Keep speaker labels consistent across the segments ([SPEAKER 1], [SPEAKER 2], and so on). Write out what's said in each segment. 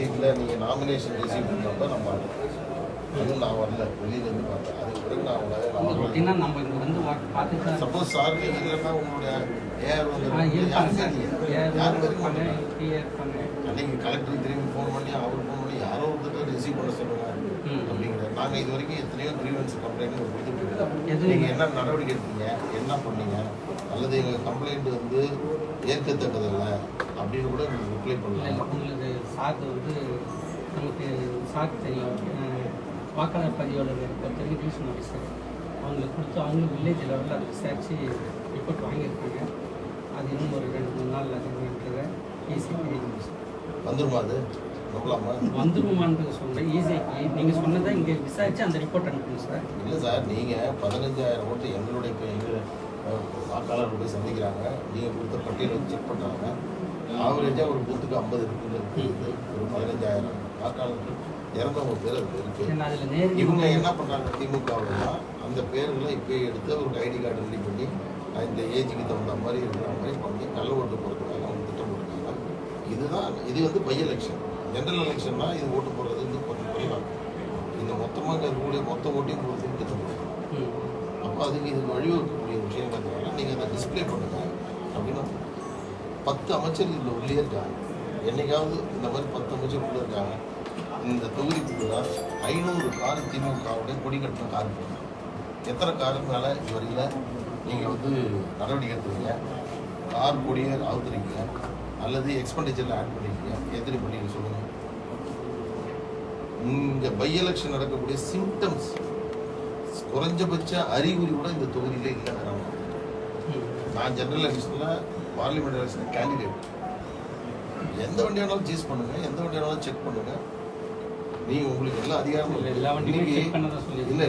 [SPEAKER 1] சீட்டில் நீங்கள் nomination receive பண்ணப்போ நம்ம அதுவும் நான் வரல, வெளியிலேருந்து பார்த்தேன். அதுக்கு பிறகு நான் அவங்கள சப்போஸ் சார் நீங்கள் இல்லைன்னா உங்களுடைய ஏஆர் வந்து அன்னைக்கு கலெக்டர் திரும்பி ஃபோன் பண்ணி அவர் ஃபோன் பண்ணி யாரோ ஒருத்தர் ரிசீவ் பண்ண சொல்லுங்க அப்படிங்கிற. நாங்கள் இது வரைக்கும் எத்தனையோ கிரீவன்ஸ் கம்ப்ளைண்ட் கொடுத்துட்டு நீங்கள் என்ன நடவடிக்கை எடுத்தீங்க, என்ன பண்ணீங்க, அல்லது எங்கள் கம்ப்ளைண்ட் வந்து ஏற்கத்தக்கதில்லை அப்படின்னு கூட நீங்கள் ரிப்ளை பண்ணலாம்.
[SPEAKER 2] உங்களுக்கு சாக்கு வந்து நமக்கு சாக்கு தெரியும், வாக்காளர் பதிவாளர் பொறுத்தவரைக்கும் டிவிஷன் ஆஃபீஸர் அவங்களுக்கு கொடுத்து அவங்களும் வில்லேஜ் லெவலில் அதை விசாரித்து ரிப்போர்ட் வாங்கியிருக்காங்க. அது இன்னும் ஒரு 2-3 நாள் அதுன்றத ஈஸியாக
[SPEAKER 1] வந்துருமா? அது நம்பலாமா?
[SPEAKER 2] வந்துருமான்னு சொல்கிறேன். ஈஸியாக நீங்கள் சொன்னதை இங்கே விசாரித்து அந்த ரிப்போர்ட் அனுப்பணும் சார்.
[SPEAKER 1] இல்லை சார், நீங்கள் 15,000 ஓட்டு எங்களுடைய இப்போ எங்கள் வாக்காளர்கள் போய் சந்திக்கிறாங்க, நீங்கள் கொடுத்த பட்டியலை செக் பண்ணுறாங்க. ஆவரேஜாக ஒரு பூத்துக்கு 50 இருக்குது. ஒரு 15,000 வாக்காளர்கள் இறந்தவங்க பேர் அது இருக்குது. இவங்க என்ன பண்ணுறாங்க, திமுகவுன்னா அந்த பேர்களை இப்போயே எடுத்து ஒரு ஐடி கார்டு ரெடி பண்ணி இந்த ஏஜுக்கு தகுந்த மாதிரி இருக்கிற மாதிரி பண்ணி கள்ள ஓட்டு போடுறதுக்காக அவங்க திட்டம் போட்டுருக்காங்க. இதுதான் இது வந்து பை எலெக்ஷன். ஜென்ரல் எலெக்ஷன்னா இது ஓட்டு போடுறது வந்து கொஞ்சம் குறைவாக இந்த மொத்தமாக இருக்கக்கூடிய மொத்த ஓட்டையும் போடுறதுக்கு திட்டம் போடுறாங்க. அப்போ அதுக்கு இதுக்கு வழிவகுக்கக்கூடிய விஷயங்கிறதுனால நீங்கள் அதை டிஸ்பிளே பண்ணுங்க அப்படின்னா 10 அமைச்சர் இதில் உள்ளே இருக்காங்க. என்னைக்காவது இந்த மாதிரி 10 அமைச்சர் உள்ளே இருக்காங்க. இந்த தொகுதிக்குள்ள 500 கார் திமுகவுடைய கொடி கட்டின கார் போடுறாங்க. எத்தனை காருக்கு மேலே இதுவரையில் நீங்கள் வந்து நடவடிக்கை எடுத்துருங்க, கார் கொடியை அவுத்துறீங்க அல்லது எக்ஸ்பெண்டிச்சரில் ஆட் பண்ணிக்கிறீங்க, எத்தனை பண்ணிங்க சொல்லுங்கள். இங்கே பை எலெக்ஷன் நடக்கக்கூடிய சிம்டம்ஸ் குறைஞ்சபட்ச அறிகுறி கூட இந்த தொகுதியிலே இல்லை. நான் ஜெனரல் எலெக்ஷனில் பார்லிமெண்ட் எலெக்ஷன் கேண்டிடேட். எந்த வண்டி வேணாலும் சீஸ் பண்ணுங்கள், எந்த வண்டி வேணாலும் செக் பண்ணுங்கள். நீங்கள் உங்களுக்கு எல்லா அதிகாரமும் இல்லை.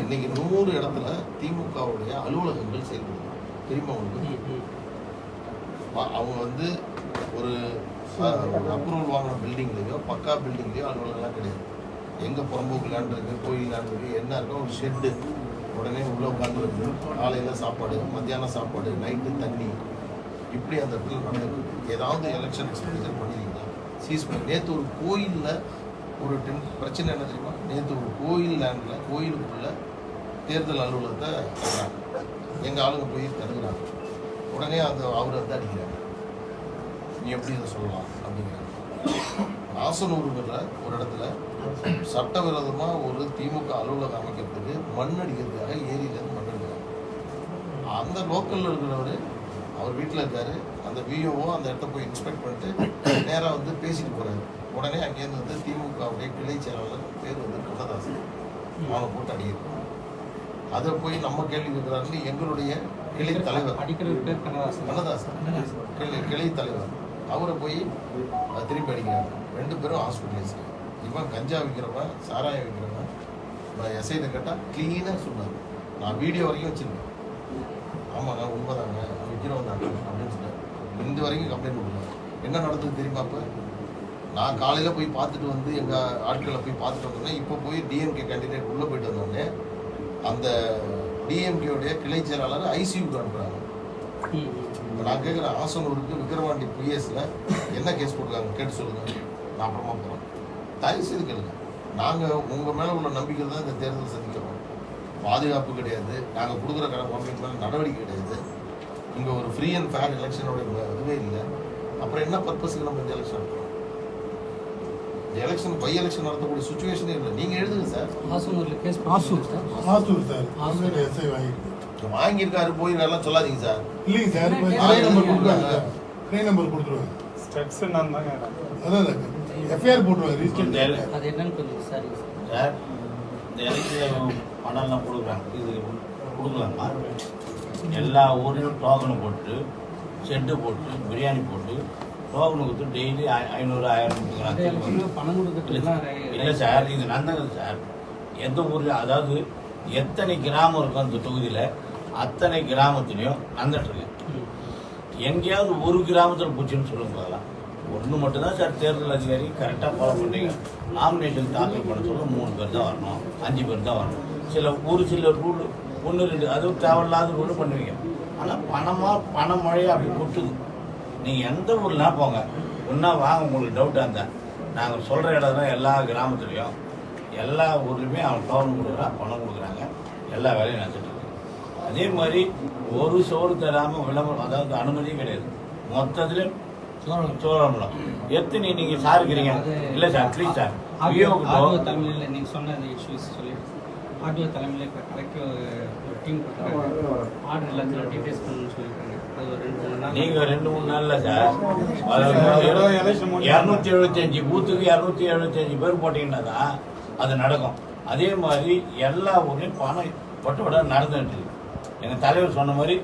[SPEAKER 1] இன்னைக்கு 100 இடத்துல திமுகவுடைய அலுவலகங்கள் செயல்படுது. தெரியுமா உங்களுக்கு? அவங்க வந்து ஒரு அப்ரூவல் வாங்கின பில்டிங்லேயோ பக்கா பில்டிங்லேயோ அலுவலகம்லாம் கிடையாது. எங்கே புறம்போக்கு லேண்ட் இருக்குது, கோயில் லேண்ட் இருக்குது, என்ன இருக்கோ ஒரு ஷெட்டு, உடனே உள்ளே உட்காந்துருக்கு, காலையில் சாப்பாடு, மத்தியானம் சாப்பாடு, நைட்டு தண்ணி, இப்படி அந்த இடத்துல நடந்துருக்கு. ஏதாவது எலெக்ஷன் எக்ஸ்பெண்டிச்சர் பண்ணிருக்கீங்களா? சீஸ் பண்ணி நேற்று ஒரு கோயிலில் ஒரு பிரச்சனை என்ன தெரியுமா? நேற்று ஒரு கோயில் லேண்டில் கோயிலுக்குள்ள தேர்தல் அலுவலகத்தை தடுறாங்க. எங்கள் ஆளுங்க போய் தடுக்கிறாங்க. உடனே அவர் வந்து அடிக்கிறாங்க. நீ எப்படி இதை சொல்லலாம் அப்படிங்கிறாங்க. ஆசனூருங்கிற ஒரு இடத்துல சட்டவிரோதமாக ஒரு திமுக அலுவலகம் அமைக்கிறதுக்கு மண் அடிக்கிறதுக்காக ஏரியிலேருந்து மண் அடிக்கிறாங்க. அந்த லோக்கலில் இருக்கிறவர் அவர் வீட்டில் இருக்கார். அந்த விஓஓ அந்த இடத்த போய் இன்ஸ்பெக்ட் பண்ணிட்டு நேராக வந்து பேசிட்டு போகிறாரு. உடனே அங்கேருந்து வந்து திமுகவுடைய கிளை செயலாளர் பேர் வந்து கண்ணதாசன் அவனை போட்டு அடிக்கிறாங்க. அதை போய் நம்ம கேள்வி கேட்குறாருன்னு எங்களுடைய கிளை தலைவர் கண்ணதாசன் கிளை தலைவர் அவரை போய் திருப்பி அடிக்கிறாங்க. 2 பேரும் ஹாஸ்பிட்டலைஸ். இவன் கஞ்சா விற்கிறவன், சாராயம் விற்கிறவன் எஸ்ஐட்ட கேட்டால் க்ளீனாக சொன்னார். நான் வீடியோ வரைக்கும் வச்சுருக்கேன். ஆமாங்க உண்மைதாங்க விற்கிறவன் தாங்க அப்படின்னு சொன்னார். இந்த வரைக்கும் கம்ப்ளைண்ட் கொடுத்தாங்க. என்ன நடந்தது தெரியுமா? அப்போ நான் காலையில் போய் பார்த்துட்டு வந்து எங்கள் ஆட்களை போய் பார்த்துட்டு வந்தோடனே இப்போ போய் டிஎம்கே கேண்டிடேட் உள்ளே போயிட்டு வந்தோடனே அந்த டிஎம்கேவுடைய கிளை செயலாளர் ஐசியூக்கு அனுப்புகிறாங்க. இப்போ நான் கேட்குறேன், ஆசனூருக்கு விக்கிரவாண்டி பிஎஸ்ல என்ன கேஸ் போட்டுருக்காங்க கேட்டு சொல்லுங்கள். நான் அப்புறமா போகிறேன். தயவு செய்து கேளுங்க. நாங்கள் உங்கள் மேலே உள்ள நம்பிக்கை தான் இந்த தேர்தல் சந்திக்கிறோம். பாதுகாப்பு கிடையாது, நாங்கள் கொடுக்குற கவர்மெண்ட் மேலே நடவடிக்கை கிடையாது. இங்கே ஒரு ஃப்ரீ அண்ட் ஃபேர் எலெக்ஷனோட இதுவே இல்லை. அப்புறம் என்ன பர்பஸுக்கு நம்ம இந்த எலெக்ஷன் நடத்துகிறோம்? இந்த எலெக்ஷன் பை எலெக்ஷன் நடத்தக்கூடிய சுச்சுவேஷனே இல்லை. நீங்கள் எழுதுங்க சார். வாங்கியிருக்காரு போய் நல்லா சொல்லாதீங்க சார்.
[SPEAKER 3] இல்லைங்க சார், நம்பர் கொடுக்குறாங்க, ட்ரெயின் நம்பர் கொடுத்துருவாங்க. ஸ்டெக்ஸ் நான் தாங்க அதான் எஃப்ஐஆர் போட்டுருவாங்க. ரிஜிஸ்டர்
[SPEAKER 2] அது என்னன்னு கொஞ்சம் சார்
[SPEAKER 4] இந்த எலெக்ஷன் பணம்லாம் கொடுக்குறாங்க. இது கொடுக்கலாமா? எல்லா ஊர்லேயும் டோக்கனு போட்டு ஷெட்டு போட்டு பிரியாணி போட்டு டோக்கனு கொடுத்து டெய்லி 500-1000 கொடுக்குறாங்க. இல்லை சார், இது நடந்தது சார். எந்த ஊரில் அதாவது எத்தனை கிராமம் இருக்கும் அந்த தொகுதியில் அத்தனை கிராமத்துலேயும் நடந்துட்டுருக்கு. எங்கேயாவது ஒரு கிராமத்தில் பூச்சின்னு சொல்லுங்க போகலாம். ஒன்று மட்டும்தான் சார் தேர்தல் அதிகாரி கரெக்டாக ஃபாலோ பண்ணுறீங்க. நாமினேஷன் தாக்கல் பண்ண சொல்ல 3 பேர் தான் வரணும், 5 பேர் தான் வரணும். சில ரூல் 1-2 அதுவும் தேவையில்லாத ரூல் பண்ணுவீங்க. ஆனால் பணம் மழையாக அப்படி கொட்டுது. நீங்கள் எந்த ஊர்லாம் போங்க, ஒன்றா வாங்க. உங்களுக்கு டவுட்டாக இருந்தால் நாங்கள் சொல்கிற இடம் தான் எல்லா கிராமத்துலேயும் எல்லா ஊர்லேயுமே அவன் டோக்கன் கொடுக்குறான், பணம் கொடுக்குறாங்க, எல்லா வேலையும் நடந்துட்டு இருக்கு. அதே மாதிரி ஒரு சோறு தராமல் விளம்பரம், அதாவது அனுமதியும் கிடையாது. மொத்தத்தில் சோழமலம் எத்தனை நீங்கள் சார் இருக்கிறீங்க? இல்லை சார், ப்ளீஸ் சார்.
[SPEAKER 2] ஆர்டிஓ தலைமையில் நீங்கள் சொன்ன அந்த இஷ்யூஸ் சொல்லிட்டு ஆர்டிஓ தலைமையில் இப்போ கரெக்டாக ஒரு டீம் போட்டாங்க. ஆர்டர் எல்லாத்தையும் டீட்டெயில்ஸ் பண்ணணும்னு சொல்லியிருக்காங்க. அது ஒரு 2-3 நாள்.
[SPEAKER 4] நீங்கள் 2-3 நாளில் சார் 275 பூத்துக்கு 275 பேர் போட்டிங்கன்னா தான் அது நடக்கும். அதே மாதிரி எல்லா ஊர்லேயும் பணம் பட்டுவிட நடந்துட்டு இருக்கு. எங்கள் தலைவர் சொன்ன மாதிரி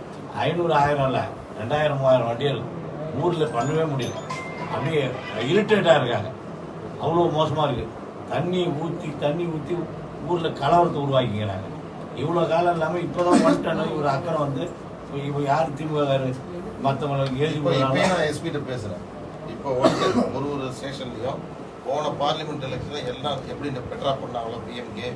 [SPEAKER 4] 500-1000 இல்லை, 2000-3000 வண்டிகள் ஊரில் பண்ணவே முடியல. அப்படியே இரிட்டேட்டாக இருக்காங்க. அவ்வளோ மோசமாக இருக்குது. தண்ணி ஊற்றி ஊரில் கலவரத்தை உருவாக்கிக்கிறாங்க. இவ்வளோ காலம் இல்லாமல் இப்போ தான் வந்துட்டோம். இவர் அக்கறை வந்து இப்போ யார் திமுக மற்றவங்களுக்கு ஏறி
[SPEAKER 1] நான் எஸ்பிட்ட பேசுகிறேன். இப்போ ஒரு ஸ்டேஷன்லையும் போன பார்லிமெண்ட் எலெக்ஷனில் எல்லாம் எப்படி இந்த பெட்ரா பண்ணாங்களோ பிஎம்கே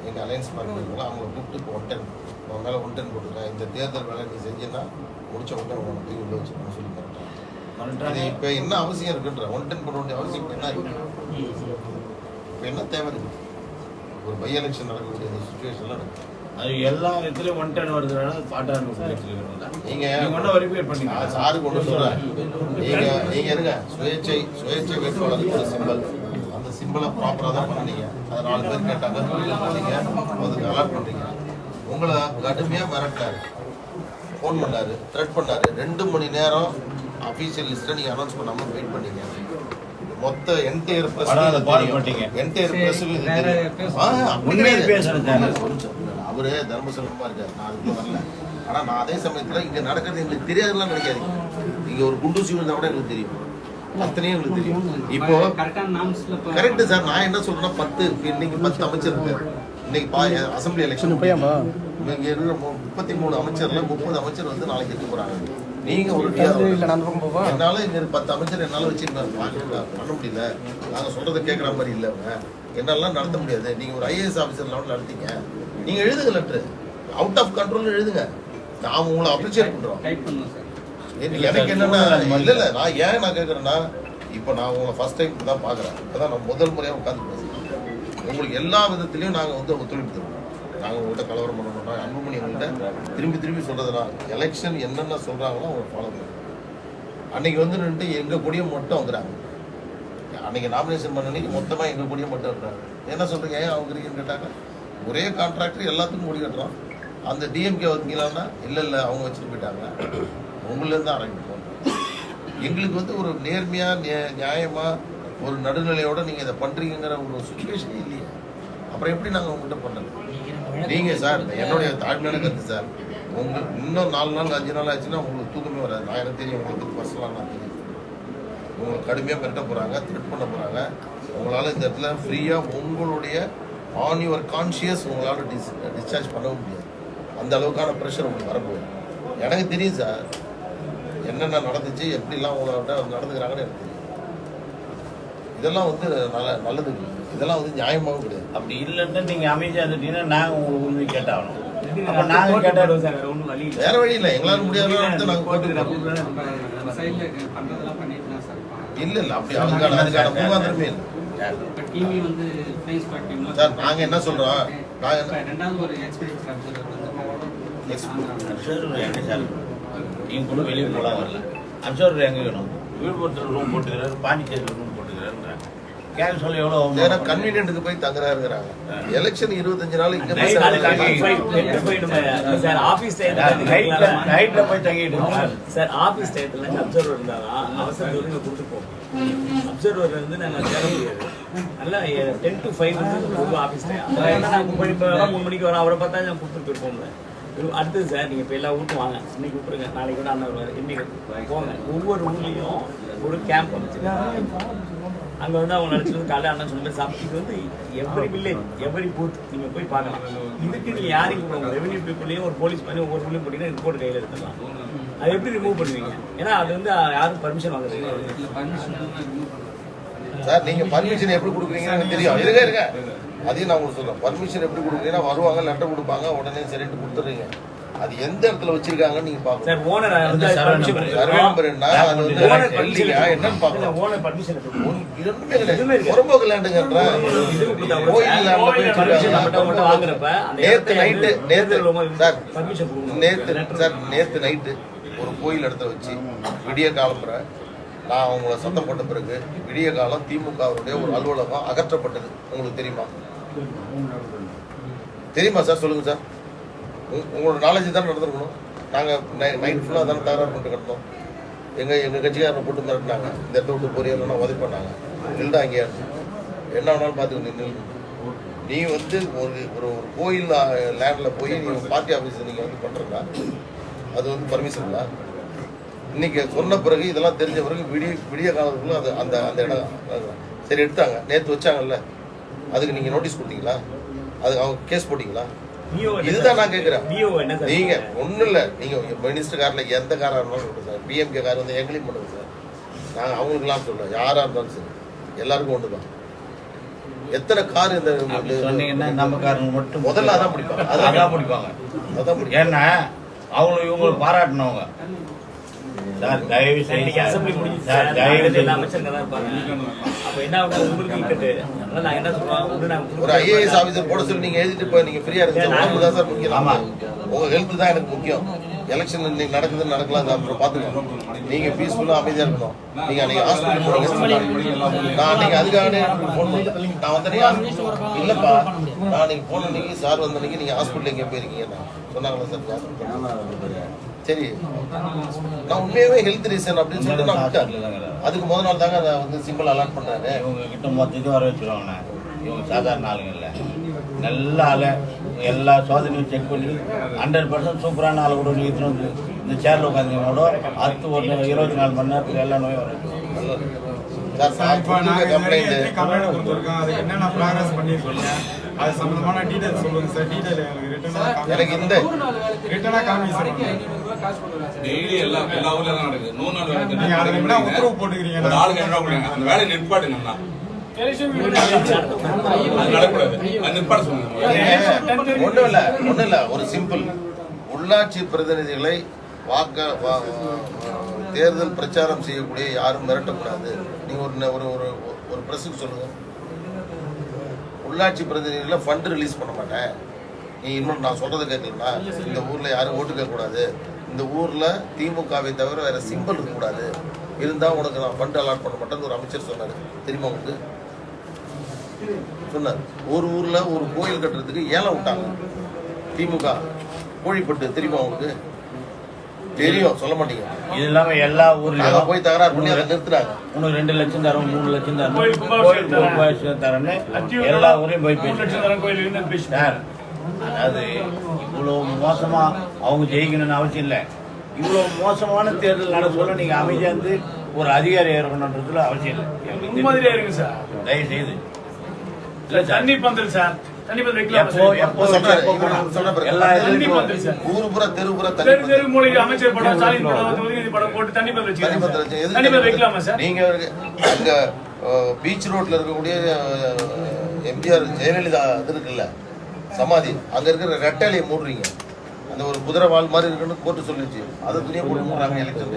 [SPEAKER 1] எங்கள் அலையன்ஸ் பார்ட்டிங்களோ அவங்கள கூப்பிட்டு இப்போ 110 உன் மேலே 110 போட்டுருக்கேன். இந்த தேர்தல் வேலை நீ செஞ்சுன்னா முடிச்ச உடனே உனக்கு போய் உள்ள வச்சுக்கணும்னு சொல்லி பண்ணுறாங்க. இப்போ என்ன அவசியம் இருக்குன்ற 110 போட வேண்டிய அவசியம் இப்போ என்ன இருக்கு? இப்போ என்ன தேவை இருக்குது? ஒரு பை எலெக்ஷன் நடக்கக்கூடிய இந்த சுச்சுவேஷன்லாம் இருக்குது.
[SPEAKER 4] அது எல்லா இடத்துலையும் 110 வருதுன்னா பாட்டாளி
[SPEAKER 1] நீங்கள்
[SPEAKER 4] ஒன்றும் வெரிஃபை பண்ணீங்க.
[SPEAKER 1] சாருக்கு ஒன்று சொல்கிறேன். நீங்கள் இருங்க, சுயேட்சை வேட்பாளருக்கு ஒரு சிம்பிள், அந்த சிம்பிளை ப்ராப்பராக தான் பண்ணீங்க. அதை 4 பேர் கேட்டாங்க, பண்ணீங்க, அதுக்கு அலாட் பண்ணுறீங்க. உங்களை கடுமையாக மிரட்டாரு, ஃபோன் பண்ணாரு, த்ரெட் பண்ணாரு. 2 மணி நேரம் அஃபீஷியல் லிஸ்ட்டை நீங்கள் அனௌன்ஸ் பண்ணாமல் வெயிட் பண்ணீங்க. மொத்த என்டையர் பிரஸ் அவரு தர்மசங்கமா இருக்காரு. நான் அதுக்குள்ள வரல. ஆனா நான் அதே சமயத்துல இங்க நடக்கிறது எங்களுக்கு தெரியாதுலாம் நினைக்காதீங்க. இங்க ஒரு குண்டூசி விழுந்தா கூட எங்களுக்கு தெரியும், அத்தனையும் எங்களுக்கு தெரியும். இப்போ கரெக்ட் சார். நான் என்ன சொல்றேன்னா 10 அமைச்சர் இருக்காரு. இன்னைக்கு அசம்பிளி எலெக்ஷன் இங்க இருக்கிற 33 அமைச்சர்ல 30 அமைச்சர் வந்து நாளைக்கு இருக்க போறாங்க. நீங்க ஒரு என்னால இங்க 10 அமைச்சர் என்னால வச்சு பண்ண முடியல. நாங்க சொல்றதை கேட்கற மாதிரி இல்ல, என்னாலாம் நடத்த முடியாது. நீங்க ஒரு ஐஏஎஸ் ஆஃபீஸர் லெவலில் நடத்தீங்க, நீங்க எழுதுங்க லெட்டர், அவுட் ஆஃப் கண்ட்ரோல் எழுதுங்க. நான் உங்களை அப்ரிஷியேட் பண்றோம். எனக்கு என்னன்னா இல்ல நான் ஏன் நான் கேட்கறேன்னா, இப்போ நான் உங்களை ஃபர்ஸ்ட் டைம் தான் பாக்குறேன். இப்பதான் நான் முதல் முறையாக உட்காந்து பேசுறேன். உங்களுக்கு எல்லா விதத்திலையும் நாங்க வந்து ஒத்துழைப்பு தருவோம். நாங்கள் உங்கள்கிட்ட கலவரம் பண்ண மாட்டோம். அன்புமணி எங்கள்கிட்ட திரும்பி சொல்றதுனா எலெக்ஷன் என்னென்ன சொல்றாங்களோ அவங்க ஃபாலோ பண்ணுவோம். அன்னைக்கு வந்து நின்று எங்கள் கொடியை மட்டும் வந்துடுறாங்க. அன்னைக்கு நாமினேஷன் பண்ண அன்னைக்கு மொத்தமாக எங்கள் கொடியை மட்டும் இருக்கிறாங்க. என்ன சொல்றீங்க, ஏன் அவங்க இருக்கீங்கன்னு கேட்டாங்க. ஒரே கான்ட்ராக்டர் எல்லாத்துக்கும் கொடி கட்டுறோம். அந்த டிஎம்கே வந்தீங்களான்னா இல்லை அவங்க வச்சுட்டு போயிட்டாங்க, உங்களிலேருந்து ஆரம்பிப்போம். எங்களுக்கு வந்து ஒரு நேர்மையாக நியாயமாக ஒரு நடுநிலையோட நீங்கள் இதை பண்ணுறீங்கிற ஒரு சுச்சுவேஷன் இல்லையே. அப்புறம் எப்படி நாங்கள் உங்கள்கிட்ட பண்ணல? நீங்கள் சார், என்னுடைய தாழ்மையான கருத்து சார், உங்களுக்கு இன்னும் 4 நாள் 5 நாள் ஆச்சுன்னா உங்களுக்கு தூக்கமே வராது. நான் எனக்கு தெரியும், உங்களுக்கு பர்சனலாக நான் தெரியும். உங்களை கடுமையாக மிரட்ட போகிறாங்க, த்ரெட் பண்ண போகிறாங்க. உங்களால் இந்த இடத்துல ஃப்ரீயாக உங்களுடைய ஆன் யுவர் கான்ஷியஸ் உங்களால் டிஸ்சார்ஜ் பண்ணவும் முடியாது. அந்த அளவுக்கான ப்ரெஷர் உங்களுக்கு வரப்போகுது. எனக்கு தெரியும் சார் என்னென்ன நடந்துச்சு, எப்படிலாம் உங்களோட நடந்துக்கிறாங்கன்னு எனக்கு தெரியும். இதெல்லாம் வந்து நல்லது, இதெல்லாம் வந்து நியாயமாகவும் கிடையாது.
[SPEAKER 4] அப்படி இல்லைன்னா நீங்கள் அமைதியாக இருந்துட்டீங்கன்னா நாங்கள் உங்களுக்கு உரிமை கேட்டாகணும். அப்போ நாங்கள் கேட்டாலும் சார்
[SPEAKER 1] வேற வழி இல்லை, எங்களால் முடியாத நாங்கள் போட்டுக்கிறோம். இல்லை அப்படி அதுக்கான முகாந்திரமே இல்லை சார். நாங்கள் என்ன சொல்கிறோம்,
[SPEAKER 4] எங்க சார் நீங்கள் கூட வெளியே போல வரல. அப்சர்வர் எங்கே வேணும், விழுப்புரத்தில் ரூம் போட்டுக்கிறாரு, பாண்டிச்சேரியில் ரூம் போட்டுக்கிறாருன்றாங்க. கேட்க சொல்ல எவ்வளோ
[SPEAKER 1] கன்வீனியன்ட்டுக்கு போய் தங்குறாருங்கிறாங்க. எலெக்ஷன் 25 நாள் இங்கே
[SPEAKER 5] சார் ஆஃபீஸ்
[SPEAKER 4] நைட்டில் போய் தங்கிட்டு
[SPEAKER 5] சார் ஆஃபீஸ் டயத்தில் அப்சர்வர் இருந்தாலும் அவசரத்துக்கு இங்கே கொடுத்துப்போம். அப்சர்வர் வந்து நாங்கள் தேட முடியாது. நல்லா 10 to 5 வந்து ஆஃபீஸ் டைம். நாங்கள் 3 மணிக்கு வரோம், அவரை பார்த்தா நான் கொடுத்துட்டு போயிருப்போம்ல. அடுத்தது சார் நீங்கள் இப்போ எல்லா ஊருக்கும் வாங்க, இன்னைக்கு விட்டுருங்க, நாளைக்கு கூட அண்ணன் வருவார், இன்னைக்கு போங்க. ஒவ்வொரு ஊர்லேயும் ஒரு கேம்ப் அமைச்சிருக்காங்க. அங்கே வந்து அவங்க நினச்சிருந்து காலையில் அண்ணன் சொன்ன மாதிரி சாப்பிட்டு இது வந்து எவ்ரி வில்லேஜ் எவ்ரி பூத் நீங்கள் போய் பார்க்கலாம். இதுக்கு நீங்கள் யாரையும் கூப்பிடுங்க, ரெவன்யூ பீப்புளையும் ஒரு போலீஸ் பண்ணி ஒவ்வொரு ஊர்லையும் போட்டிங்கன்னா ரிப்போர்ட் கையில் எடுத்துடலாம். அது எப்படி ரிமூவ் பண்ணுவீங்க? ஏன்னா அது வந்து யாரும் பர்மிஷன் வாங்குறது
[SPEAKER 1] சார் நீங்க பர்மிஷன் எப்படி கொடுக்குறீங்கன்னு எனக்கு தெரியும். இருங்க அதையும் நான் உங்களுக்கு சொல்றேன். பர்மிஷன் எப்படி கொடுக்குறீங்கன்னா வருவாங்க, லெட்டர் கொடுப்பாங்க, உடனே சரிட்டு கொடுத்துறீங்க. அது எந்த இடத்துல வச்சிருக்காங்கன்னு நீங்க பாக்கணும்.
[SPEAKER 5] சார் ஓனர் வந்து
[SPEAKER 1] சர்வே நம்பர் என்ன அது வந்து என்னன்னு பாக்கணும்.
[SPEAKER 5] ஓனர் பர்மிஷன்
[SPEAKER 1] ஒண்ணுமே கிடையாது. புறம்போக்கு லேண்டுங்கன்ற கோயில் லேண்ட்ல போய்
[SPEAKER 5] மட்டும் வாங்குறப்ப
[SPEAKER 1] நேத்து நைட்டு ஒரு கோயில் இடத்துல வச்சு விடிய காலம்புற நான் அவங்கள சத்தம் போட்ட பிறகு விடிய காலம் திமுகவுடைய ஒரு அலுவலகம் அகற்றப்பட்டது. உங்களுக்கு தெரியுமா சார்? சொல்லுங்க சார். உங்களோட நாலேஜ் தான் நடந்திருக்கணும். நாங்கள் நைட் ஃபுல்லாக தானே தகராறு பண்ணிட்டு கிடந்தோம். எங்கள் கட்சிக்காரனை போட்டு மிரட்டினாங்க, இந்த இடத்த விட்டு பொரியல்னா உதவி பண்ணாங்க. நில்டா அங்கேயா என்ன வேணாலும் பார்த்துக்கணும். நீ வந்து ஒரு ஒரு கோயில் லேண்டில் போய் நீங்கள் பார்ட்டி ஆஃபீஸில் நீங்கள் வந்து பண்ணுறீங்களா? அது வந்து பர்மிஷன்ங்களா? இன்னைக்கு சொன்ன பிறகு இதெல்லாம் தெரிஞ்ச பிறகு விடிய காலத்துக்குள்ள அது அந்த அந்த இடம் சரி எடுத்தாங்க. நேற்று வச்சாங்கல்ல, அதுக்கு நீங்கள் நோட்டீஸ் கொடுத்தீங்களா? அதுக்கு அவங்க கேஸ் போட்டிங்களா? இதுதான் நான் கேட்குறேன். நீங்க ஒன்றும் இல்லை, நீங்கள் மினிஸ்டர் காரில் எந்த காராக இருந்தாலும் சொல்லுங்கள் சார். பிஎம்கே கார் வந்து எங்களையும் பண்ணுங்க சார். நாங்கள் அவங்களுக்குலாம் சொல்கிறோம், யாராக இருந்தாலும் சரி எல்லாருக்கும் ஒன்று தான். எத்தனை கார் இந்த
[SPEAKER 4] நம்ம காரங்க மட்டும்
[SPEAKER 1] முதல்ல அதான் பிடிப்பாங்க,
[SPEAKER 4] அதான் பிடிப்பாங்க. ஏன்னா அவங்களுக்கு இவங்களுக்கு பாராட்டினவங்க சார். தயவு செய்து
[SPEAKER 5] அசம்பிளி முடிஞ்சு சார், அமைச்சர்கள் தான் இருப்பாங்க. அப்போ என்ன உங்களுக்கு நான் என்ன சொல்றேன்,
[SPEAKER 1] ஒரு ஐஏஎஸ் ஆஃபீஸர் போட சொல்லி நீங்க எழுதிட்டு போய் நீங்க ஃப்ரீயா இருக்கு. உடம்பு தான் சார் முக்கியம்.
[SPEAKER 4] ஆமா,
[SPEAKER 1] உங்க ஹெல்த் தான் எனக்கு முக்கியம். எலெக்ஷன் இன்னைக்கு நடக்குதுன்னு நடக்கலாம், அப்புறம் பார்த்துக்கணும். நீங்க பீஸ்ஃபுல்லா அமைதியா இருக்கணும். நீங்க அன்னைக்கு ஹாஸ்பிட்டல் போனீங்க, நான் அன்னைக்கு அதுக்காக ஃபோன் பண்ணேன். நான் வந்தனே இல்லப்பா, நான் அன்னைக்கு போன அன்னைக்கு சார் வந்த அன்னைக்கு நீங்க ஹாஸ்பிட்டல் எங்கே போயிருக்கீங்க சொன்னாங்களா சார்? சரி, நான் உண்மையாவே ஹெல்த் ரீசன் அப்படின்னு சொல்லிட்டு நான் விட்டேன். அதுக்கு முதல் நாள் தாங்க அதை வந்து சிம்பிள் அலாட் பண்றாங்க.
[SPEAKER 4] இவங்க கிட்ட மொத்தத்தையும் வர வச்சுருவாங்கண்ணே. இவங்க சாதாரண ஆளுங்க இல்லை, நல்ல ஆளை எல்லா சோதனையும் செக் பண்ணி 100% சூப்பரான ஆளை கூட நீங்கள் வந்து இந்த சேரில் உட்காந்துங்களோட அடுத்து ஒரு 24 மணி நேரத்துக்கு எல்லா நோயும் வர வச்சுருவாங்க.
[SPEAKER 6] கம்ப்ளைண்ட் கொடுத்துருக்கோம். அதுக்கு என்னென்ன ப்ராக்ரஸ் பண்ணிருக்கீங்க, அது சம்பந்தமான டீடைல் சொல்லுங்க சார். டீடைல்
[SPEAKER 1] எனக்கு இந்த
[SPEAKER 6] ரிட்டனா காமி சார்.
[SPEAKER 7] டெய்லி எல்லா ஊர்ல தான் நடக்குது. 100 நாள் வேலை
[SPEAKER 6] நீங்க அதுக்கு என்ன உத்தரவு போட்டுக்கிறீங்க?
[SPEAKER 7] ஒரு ஆளுங்க என்ன பண்ணுங்க, அந்த வேலையை நிற்பாட்டுங்கண்ணா. நடக்கூடாது, அது நிற்பாட சொல்லுங்க.
[SPEAKER 1] ஒண்ணும் இல்ல, ஒரு சிம்பிள் உள்ளாட்சி பிரதிநிதிகளை தேர்தல் பிரச்சாரம் செய்யக்கூடிய யாரும் மிரட்டக்கூடாது. நீங்க ஒரு பிரஸுக்கு சொல்லுங்க, உள்ளாட்சி பிரதிநிதிகளை ஃபண்ட் ரிலீஸ் பண்ண மாட்டேன். நீ இன்னும் நான் சொல்றதை கேட்கலன்னா, இந்த ஊர்ல யாரும் ஓட்டு கேட்கக்கூடாது, இந்த ஊர்ல திமுகவை தவிர வேற சிம்பிள் இருக்கக்கூடாது, இருந்தா உனக்கு நான் ஃபண்ட் அலாட் பண்ண மாட்டேன்னு ஒரு அமைச்சர் சொன்னாரு. தெரியுமா உங்களுக்கு? சொன்னார். ஒரு ஊர்ல ஒரு கோயில் கட்டுறதுக்கு ஏலம் விட்டாங்க திமுக, கோழிப்பட்டு. தெரியுமா உங்களுக்கு? தெரியும், சொல்ல மாட்டீங்க.
[SPEAKER 4] இது இல்லாம எல்லா ஊர்லயும்
[SPEAKER 1] போய் தகராறு பண்ணி அதை நிறுத்துறாங்க.
[SPEAKER 4] உனக்கு 2 லட்சம் தரோம், 3 லட்சம் தரோம், கோயில் தரேன்னு எல்லா ஊரையும் போய் பேசுறாங்க. அதாவது இவ்வளவு மோசமா அவங்க ஜெயிக்கணும்னு அவசியம் இல்லை. இவ்வளவு மோசமான தேர்தல் நட சொல்ல நீங்க அமைதியா இருந்து ஒரு அதிகாரி இருக்கணும்ன்றதுல அவசியம் இல்லை.
[SPEAKER 6] சார்
[SPEAKER 4] தயவு செய்து
[SPEAKER 6] தண்ணி பந்தல் சார், தண்ணி பந்தல்
[SPEAKER 1] ஊரு பூரா தெரு பூரா
[SPEAKER 6] தெரு மூலையில் அமைச்சர் படம், ஸ்டாலின் படம், உதயநிதி படம் போட்டு தண்ணி பந்தல் வைக்கலாமா சார்?
[SPEAKER 1] நீங்க அங்க பீச் ரோட்ல இருக்கக்கூடிய எம்ஜிஆர் ஜெயலலிதா இது இருக்குல்ல சமாதி, அங்க இருக்கிற ரெட்டாலியை மூடுறீங்க. அந்த ஒரு குதிரை வால் மாதிரி இருக்குன்னு கோர்ட்டு சொல்லிச்சு, அதை துணியை போட்டு மூடுறாங்க எலெக்ஷன்.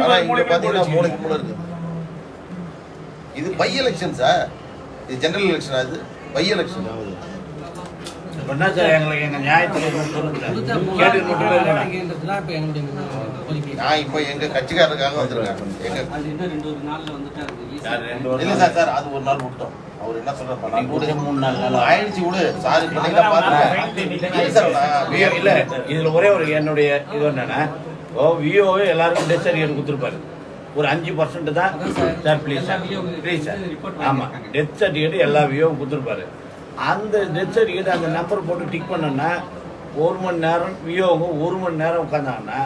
[SPEAKER 1] ஆனா இங்க பாத்தீங்கன்னா மூளைக்கு மூளை இருக்கு. இது பை எலெக்ஷன் சார், இது ஜெனரல் எலெக்ஷன், அது பை எலெக்ஷன்.
[SPEAKER 4] என்ன சார் எங்களுக்கு எங்க நியாயத்துக்கு
[SPEAKER 1] நான் இப்ப எங்க கட்சிக்காரருக்காக வந்திருக்கேன். இல்ல சார், அது ஒரு நாள் விட்டோம். அவர் என்ன சொல்றாரு,
[SPEAKER 4] 3 நாள்
[SPEAKER 1] ஆயிடுச்சு விடு சார்.
[SPEAKER 4] இல்ல இதுல ஒரே ஒரு என்னுடைய இது என்னன்னா, விஓவே எல்லாருக்கும் டெத் சர்டிஃபிகேட் கொடுத்துருப்பாரு. ஒரு 5% தான் sir. Please sir, please sir. ஆமா, டெத் சர்டிஃபிகேட் எல்லா விஓவும் கொடுத்துருப்பாரு. அந்த டெத் சர்டிஃபிகேட் அந்த நம்பர் போட்டு டிக் பண்ணோன்னா 1 மணி நேரம் விஓங்க 1 மணி நேரம் உட்காந்தாங்கன்னா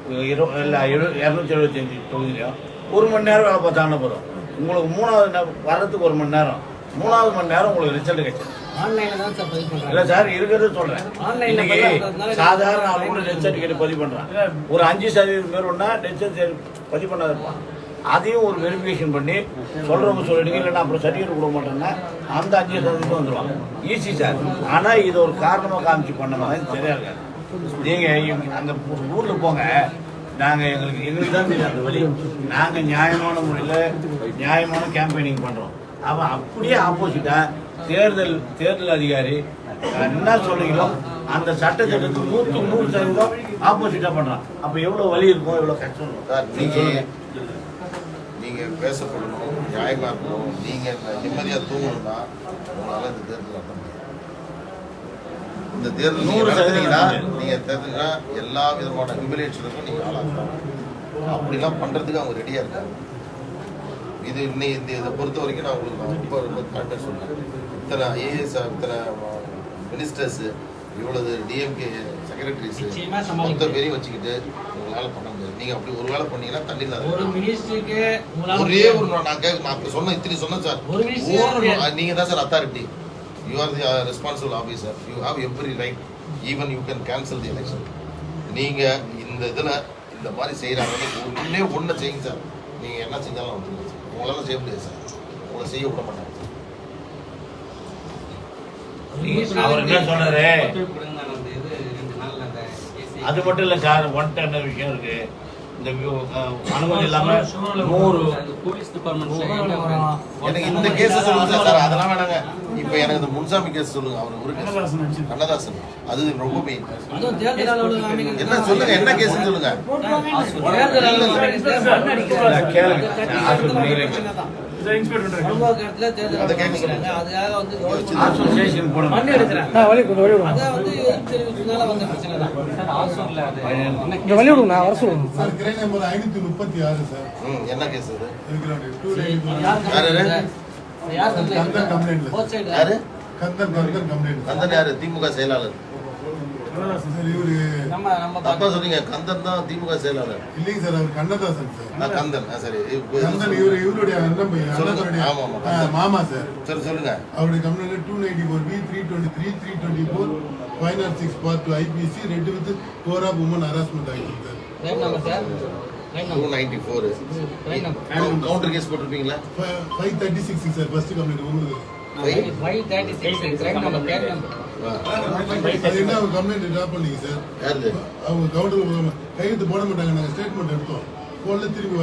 [SPEAKER 4] 275 தொகுதியிலையும் 1 மணி நேரம் வேலை பார்த்தாங்கன்னா போதும். உங்களுக்கு 3வது வர்றதுக்கு 1 மணி நேரம், 3வது மணி நேரம் உங்களுக்கு ரிசல்ட் கிடைச்சிடும். இல்ல சார், இருக்கிறது சொல்றேன். இன்னைக்கு சாதாரண ஆளு கூட டெத் சர்டிஃபிகேட் பதிவு பண்றான். ஒரு 5% பேர் ஒன்னா டெத் சர்டிஃபிகேட் பதிவு பண்ணாத இருப்பான். அதையும் ஒரு வெரிஃபிகேஷன் பண்ணி சொல்கிறவங்க சொல்லிடுங்க, இல்லைன்னா அப்புறம் சர்டிஃபிகேட் கொடுக்க மாட்டேன்னா அந்த 5% வந்துடுவாங்க. Easy sir. ஆனால் இது ஒரு காரணமாக காமிச்சு பண்ண மாதிரி சரியா இருக்காது. நீங்கள் அந்த ஊரில் போங்க, நாங்கள் எங்களுக்கு தான் தெரியும் அந்த வழி. நாங்கள் நியாயமான முறையில் நியாயமான கேம்பெயினிங் பண்ணுறோம். அவன் அப்படியே ஆப்போசிட்டாக தேர்தல் அதிகாரி என்ன சொல்றீங்களோ அந்த சட்டத்திட்டத்துக்கு 100% ஆப்போசிட்டாக பண்ணுறான். அப்போ எவ்வளோ வழி இருக்கும், எவ்வளோ கஷ்டம் இருக்கும்
[SPEAKER 1] சார். நீங்கள் பேசப்படணும், நியாயமாக இருக்கணும், நீங்கள் நிம்மதியாக தூங்கணும்னா உங்களால் இந்த தேர்தல் நடத்த முடியாது. இந்த தேர்தல் நீங்கள் நடத்துனீங்கன்னா எல்லா விதமான ஹியூமிலேஷனுக்கும் நீங்கள் ஆளாகலாம். அப்படிலாம் பண்ணுறதுக்கு அவங்க ரெடியாக இருக்காங்க. இது இன்னைக்கு இதை பொறுத்த வரைக்கும் நான் உங்களுக்கு ரொம்ப கரெக்டாக சொல்கிறேன். இத்தனை ஐஏஎஸ், இத்தனை மினிஸ்டர்ஸு, இவ்வளவு டிஎம்கே செக்ரட்டரிஸ் மொத்த பேரையும் வச்சுக்கிட்டு உங்களால் பண்ண முடியாது. நீங்கள் அப்படி ஒரு வேலை பண்ணீங்கன்னா தண்ணியில் ஒரே ஒரு நான் சொன்ன இத்தனை சொன்னேன் சார். நீங்கள் தான் sir authority. You are the responsible officer. You have every right. Even you can cancel the election. நீங்கள் இந்த இதில் இந்த மாதிரி செய்கிறாங்கன்னு ஒன்று செய்யுங்க சார். நீங்கள் என்ன செஞ்சாலும் வந்துடுங்க சார். உங்களால் செய்ய முடியாது சார். உங்களை செய்ய விட மாட்டாங்க.
[SPEAKER 4] அவர் என்ன சொன்னாரு, அது மட்டும் இல்லை சார். ஒன்ட்ட என்ன விஷயம் இருக்கு, இந்த அனுமதி இல்லாம 100
[SPEAKER 2] போலீஸ் டிபார்ட்மெண்ட்
[SPEAKER 1] எனக்கு இந்த கேஸ் சொல்லுங்க சார். அதெல்லாம் வேணாங்க. இப்போ எனக்கு இந்த முன்சாமி கேஸ் சொல்லுங்க. அவர் ஒரு கேஸ் கண்ணதாசன், அது ரொம்ப மெயின். என்ன சொல்லுங்க, என்ன கேஸ்ன்னு சொல்லுங்க. என்ன கேஸ் கந்தன் யாரு? திமுக செயலாளர். தப்பா சொன்னீங்க. கந்தன் தான் திமுக செயலாளர்.
[SPEAKER 3] இல்லைங்க சார், அவர் கண்ணதாசன் சார்.
[SPEAKER 1] கந்தன் சரி.
[SPEAKER 3] இவருடைய அண்ணன் பையன் மாமா சார்.
[SPEAKER 1] சரி சொல்லுங்க.
[SPEAKER 3] அவருடைய complaint 294B 323 324 506 part 2 IPC read with core of women harassment act sir.
[SPEAKER 1] 294 counter case போட்டிருப்பீங்களா?
[SPEAKER 3] 536 சார். ஃபர்ஸ்ட் கம்ப்ளைண்ட் உங்களுக்கு
[SPEAKER 2] 536 கிரைம் நம்பர்.
[SPEAKER 3] அது என்ன அவங்க கம்ப்ளைண்ட் டிராப் பண்ணீங்க சார்?
[SPEAKER 1] யாரு?
[SPEAKER 3] அவங்க கவுண்டர் கையெழுத்து போட மாட்டாங்க. நாங்கள் ஸ்டேட்மெண்ட் எடுத்தோம், போன்ல திரும்பி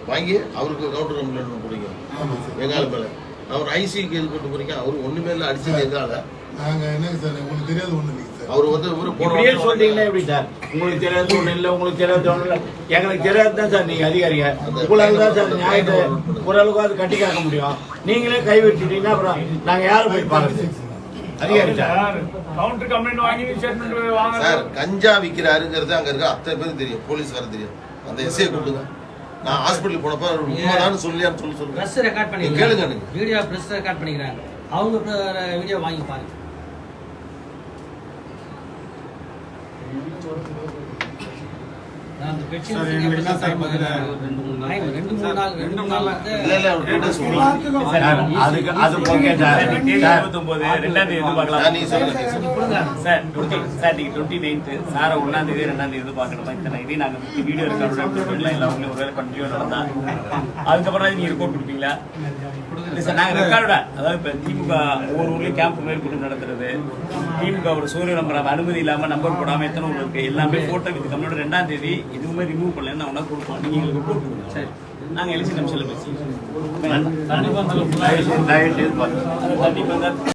[SPEAKER 1] வாங்கி அவருக்கு கவுண்டர் கம்ப்ளைண்ட் போடுங்க.
[SPEAKER 3] ஆமாம் சார்.
[SPEAKER 1] எங்கால மேல அவர் ஐசிக்கு எது போட்டு போறீங்க? அவர் ஒண்ணுமே இல்லை, அடிச்சது எங்கால.
[SPEAKER 3] நாங்கள் என்னங்க சார், உங்களுக்கு தெரியாது ஒண்ணு இல்லைங்க சார்.
[SPEAKER 1] அவர் வந்து
[SPEAKER 4] இப்படியே சொல்றீங்கன்னா எப்படி சார்? உங்களுக்கு தெரியாது ஒண்ணு இல்லை, உங்களுக்கு தெரியாது ஒண்ணு இல்லை. எங்களுக்கு தெரியாது தான் சார். நீங்க அதிகாரிங்க, உங்களால தான் சார் நியாயத்தை ஓரளவுக்கு அது கட்டி காக்க முடியும். நீங்களே கை வச்சுட்டீங்கன்னா அப்புறம் நாங்க யாரும் போய் பார்க்கறது? அதிகாரி சார்
[SPEAKER 6] கவுண்டர் கம்ப்ளைண்ட் வாங்கி ஸ்டேட்மெண்ட் வாங்க
[SPEAKER 1] சார். கஞ்சா விற்கிறாருங்கிறது அங்க இருக்க அத்தனை பேருக்கு தெரியும். போலீஸ்காரர் தெரியும். அந்த எஸ்ஐ கூப்பிடுங்க. நான் ஹாஸ்பிட்டல் போனப்ப உண்மைதான் சொல்லியான்னு சொல்லுங்க.
[SPEAKER 2] பிரஸ் ரெக்கார்ட் பண்ணி
[SPEAKER 1] கேளுங்க. நீங்க
[SPEAKER 2] வீடியோ பிரஸ் ரெக்கார்ட் பண்ணிக்கிறாங்க. அவங்க வீடியோ வாங்கி பாருங்க. அந்த பெட்ஷீட்
[SPEAKER 4] அதுக்கு அது ஓகே சார்.
[SPEAKER 5] 29 2ஆம் தேதி எதிர்பார்க்கலாம் சார். 29 சார் 1ஆம் தேதி 2ஆம் தேதி எதிர்பார்க்கணுமா? இத்தனை இது நாங்கள் வீடியோ ரெக்கார்டு இல்லை அவங்களே ஒரு வேலை கண்டினியூ நடந்தா அதுக்கப்புறம் நீங்க ரிப்போர்ட் கொடுப்பீங்களா? இல்லை சார், நாங்கள் ரெக்கார்டோட அதாவது இப்போ திமுக ஒவ்வொரு ஊர்லேயும் கேம்ப் மேற்கொண்டு நடத்துறது, திமுக ஒரு சூரிய நம்பர் அனுமதி இல்லாமல் நம்பர் போடாமல் எத்தனை ஊர் இருக்கு எல்லாமே ஃபோட்டோ வித் கம்ப்ளீட் 2ஆம் தேதி எதுவுமே ரிமூவ் பண்ணலன்னு நான் உனக்கு கொடுப்போம். நீங்கள் எங்களுக்கு ரிப்போர்ட் கொடுங்க. சரி, நாங்கள் எலெக்ஷன் நிமிஷத்தில் பேசி கண்டிப்பாக